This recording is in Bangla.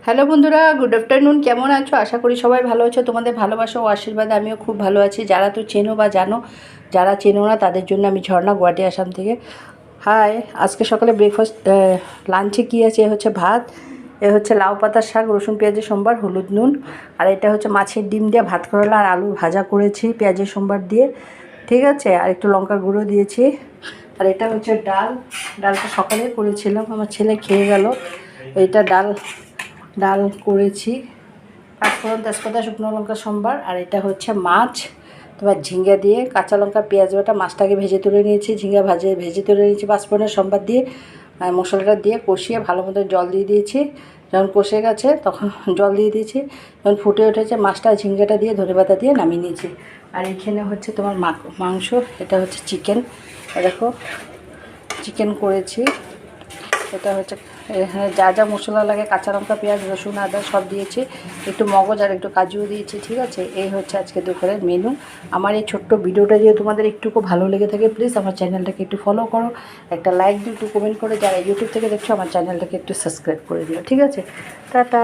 হ্যালো বন্ধুরা, গুড আফটারনুন। কেমন আছো? আশা করি সবাই ভালো আছো। তোমাদের ভালোবাসা ও আশীর্বাদে আমিও খুব ভালো আছি। যারা তো চেনো বা জানো, যারা চেনো না তাদের জন্য আমি ঝর্ণা, গুয়াহাটি আসাম থেকে। হাই, আজকে সকালে ব্রেকফাস্ট লাঞ্চে কী আছে? হচ্ছে ভাত, এ হচ্ছে লাউ পাতার শাক, রসুন পেঁয়াজের সম্বার, হলুদ নুন। আর এটা হচ্ছে মাছের ডিম দিয়ে ভাত করলা আর আলু ভাজা করেছি পেঁয়াজের সম্বার দিয়ে, ঠিক আছে। আর একটু লঙ্কার গুঁড়ো দিয়েছি। আর এটা হচ্ছে ডাল, ডালটা সকালে করেছিলাম, আমার ছেলে খেয়ে গেল। এইটা ডাল ডাল করেছি, পাঁচফোড়ন, তেজপাতা, শুকনো লঙ্কা সম্বার। আর এটা হচ্ছে মাছ, তোমার ঝিঙ্গা দিয়ে কাঁচা লঙ্কা পেঁয়াজ বাটা, মাছটাকে ভেজে তুলে নিয়েছি, ঝিঙ্গা ভেজে তুলে নিয়েছি পাঁচফোড়নের সম্বার দিয়ে। মশলাটা দিয়ে কষিয়ে ভালো মতো জল দিয়ে দিয়েছি। যখন কষে গেছে তখন জল দিয়ে দিয়েছি, যখন ফুটে উঠেছে মাছটা ঝিঙ্গাটা দিয়ে ধনেপাতা দিয়ে নামিয়ে নিয়েছি। আর এইখানে হচ্ছে তোমার মাংস, এটা হচ্ছে চিকেন, দেখো চিকেন করেছি। এটা হচ্ছে এখানে যা যা মশলা লাগে, কাঁচা লঙ্কা পেঁয়াজ রসুন আদা সব দিয়েছি, একটু মগজ আর একটু কাজুও দিয়েছি, ঠিক আছে। এই হচ্ছে আজকে দুপুরের মেনু। আমার এই ছোট্ট ভিডিওটা যদি তোমাদের একটুকু ভালো লেগে থাকে, প্লিজ আমার চ্যানেলটাকে একটু ফলো করো, একটা লাইক দিও, একটু কমেন্ট করে। যারা ইউটিউব থেকে দেখছো আমার চ্যানেলটাকে একটু সাবস্ক্রাইব করে দিও, ঠিক আছে। টাটা।